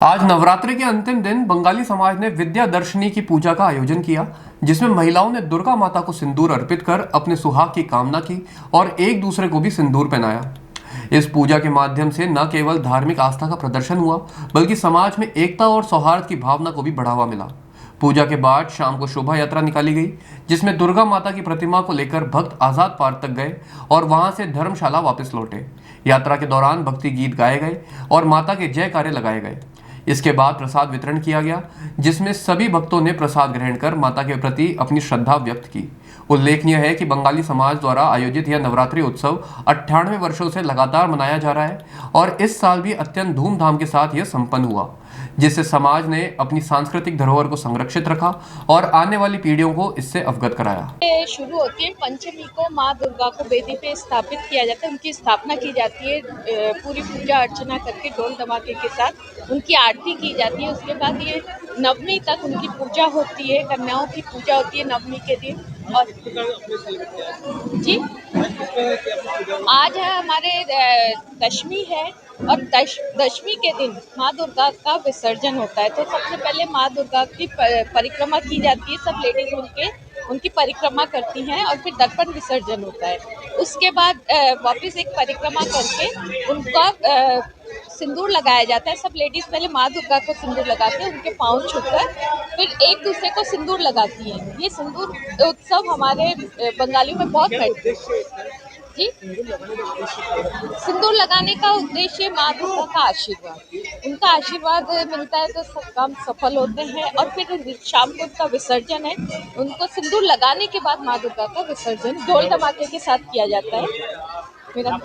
आज नवरात्रि के अंतिम दिन बंगाली समाज ने विद्या दर्शनी की पूजा का आयोजन किया, जिसमें महिलाओं ने दुर्गा माता को सिंदूर अर्पित कर अपने सुहाग की कामना की और एक दूसरे को भी सिंदूर पहनाया। इस पूजा के माध्यम से न केवल धार्मिक आस्था का प्रदर्शन हुआ, बल्कि समाज में एकता और सौहार्द की भावना को भी बढ़ावा मिला। पूजा के बाद शाम को शोभा यात्रा निकाली गई, जिसमें दुर्गा माता की प्रतिमा को लेकर भक्त आजाद पार्क तक गए और वहां से धर्मशाला वापस लौटे। यात्रा के दौरान भक्ति गीत गाए गए और माता के जयकारे लगाए गए। इसके बाद प्रसाद वितरण किया गया, जिसमें सभी भक्तों ने प्रसाद ग्रहण कर माता के प्रति अपनी श्रद्धा व्यक्त की। उल्लेखनीय है कि बंगाली समाज द्वारा आयोजित यह नवरात्रि उत्सव 98 वर्षों से लगातार मनाया जा रहा है और इस साल भी अत्यंत धूमधाम के साथ यह संपन्न हुआ, जिससे समाज ने अपनी सांस्कृतिक धरोहर को संरक्षित रखा और आने वाली पीढ़ियों को इससे अवगत कराया। शुरू होती है पंचमी को, माँ दुर्गा को वेदी पे स्थापित किया जाता है, उनकी स्थापना की जाती है, पूरी पूजा अर्चना करके ढोल धमाके के साथ उनकी आरती की जाती है। उसके बाद ये नवमी तक उनकी पूजा होती है, कन्याओं की पूजा होती है नवमी के दिन। और जी आज है हमारे दशमी है और दशमी के दिन माँ दुर्गा का विसर्जन होता है। तो सबसे पहले माँ दुर्गा की परिक्रमा की जाती है, सब लेडीज उनकी परिक्रमा करती हैं और फिर दर्पण विसर्जन होता है। उसके बाद वापस एक परिक्रमा करके उनका सिंदूर लगाया जाता है। सब लेडीज पहले माँ दुर्गा को सिंदूर लगाते हैं, उनके पाँव छूकर फिर एक दूसरे को सिंदूर लगाती हैं। ये सिंदूर उत्सव हमारे बंगालियों में बहुत है जी। सिंदूर लगाने का उद्देश्य माँ दुर्गा का आशीर्वाद, उनका आशीर्वाद मिलता है तो सब काम सफल होते हैं। और फिर शाम को उनका विसर्जन है, उनको सिंदूर लगाने के बाद माँ दुर्गा का विसर्जन ढोल धमाके के साथ किया जाता है। मेरा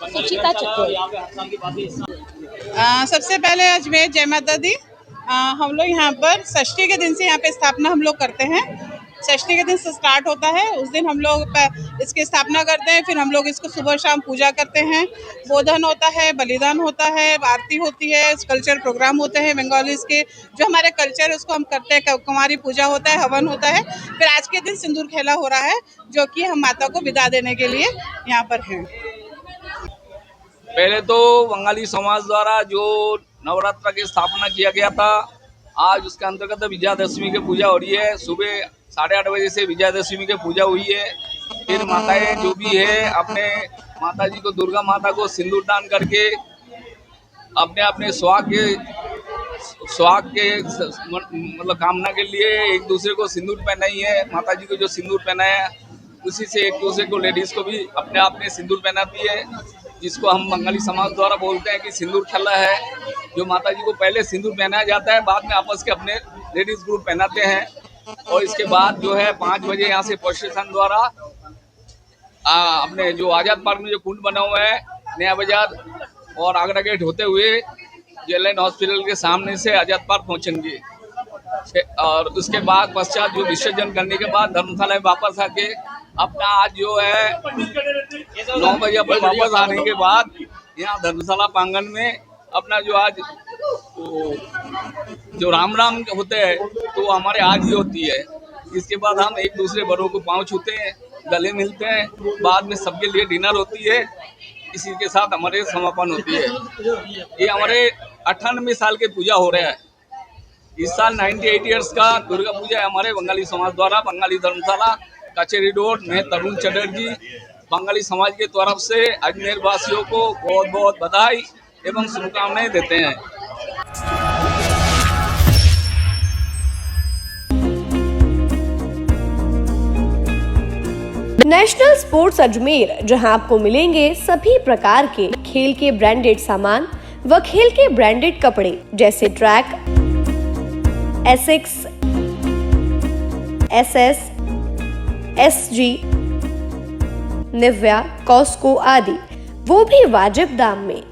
सुचिता चतुर्वेदी। सबसे पहले अजमेर जय माता दी। हम लोग यहाँ पर षष्ठी के दिन से यहाँ पे स्थापना हम लोग करते हैं। षष्ठी के दिन से स्टार्ट होता है, उस दिन हम लोग इसकी स्थापना करते हैं। फिर हम लोग इसको सुबह शाम पूजा करते हैं, बोधन होता है, बलिदान होता है, आरती होती है, कल्चर प्रोग्राम होते हैं बंगालीज के, जो हमारे कल्चर है उसको हम करते हैं। कुमारी पूजा होता है, हवन होता है। फिर आज के दिन सिंदूर खेला हो रहा है, जो कि हम माता को विदा देने के लिए यहाँ पर हैं। पहले तो बंगाली समाज द्वारा जो नवरात्र की स्थापना किया गया था, आज उसके अंतर्गत विजयादशमी की पूजा हो रही है। सुबह 8:30 बजे से विजयादशमी की पूजा हुई है। फिर माताएं जो भी है अपने माता जी को, दुर्गा माता को सिंदूर दान करके अपने अपने सुहाग के मतलब कामना के लिए एक दूसरे को सिंदूर पहनाई है। माता जी को जो सिंदूर पहनाया उसी से एक दूसरे को, लेडीज को भी अपने आपने सिंदूर पहनाती है, जिसको हम बंगाली समाज द्वारा बोलते हैं कि सिंदूर खेला है। जो माता जी को पहले सिंदूर पहनाया जाता है, बाद में आपस के अपने लेडीज ग्रुप पहनाते हैं। और इसके बाद जो है 5 बजे यहाँ से प्रशासन द्वारा अपने जो आजाद पार्क में जो कुंड बना हुआ है, नया बाजार और आगरा गेट होते हुए जेएलएन हॉस्पिटल के सामने से आजाद पार्क पहुँचेंगे। और उसके बाद पश्चात जो विसर्जन करने के बाद धर्मशाला में वापस आके अपना आज जो है 9 बजे वापस आने के बाद यहाँ धर्मशाला प्रांगण में अपना जो आज जो राम होते हैं तो हमारे आज ही होती है। इसके बाद हम एक दूसरे बड़ों को पाँव छूते हैं, गले मिलते हैं, बाद में सबके लिए डिनर होती है। इसी के साथ हमारे समापन होती है। ये हमारे 98वें साल के पूजा हो रहा है। इस साल 98 ईयर्स का दुर्गा पूजा है हमारे बंगाली समाज द्वारा। बंगाली धर्मशाला कचेरी रोड में तरुण चटर्जी बंगाली समाज की तरफ से अजमेर वासियों को बहुत बहुत बधाई एवं शुभकामनाएं देते हैं। नेशनल स्पोर्ट्स अजमेर, जहां आपको मिलेंगे सभी प्रकार के खेल के ब्रांडेड सामान व खेल के ब्रांडेड कपड़े, जैसे track, Asics, SS, SG, Nivia, Cosco आदि, वो भी वाजिब दाम में।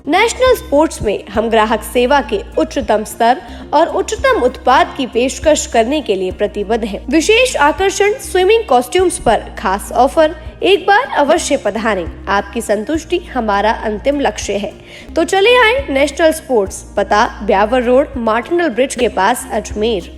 नेशनल स्पोर्ट्स में हम ग्राहक सेवा के उच्चतम स्तर और उच्चतम उत्पाद की पेशकश करने के लिए प्रतिबद्ध हैं। विशेष आकर्षण स्विमिंग कॉस्ट्यूम्स पर खास ऑफर, एक बार अवश्य पधारें। आपकी संतुष्टि हमारा अंतिम लक्ष्य है। तो चले आए नेशनल स्पोर्ट्स, पता ब्यावर रोड, मार्टिनल ब्रिज के पास, अजमेर।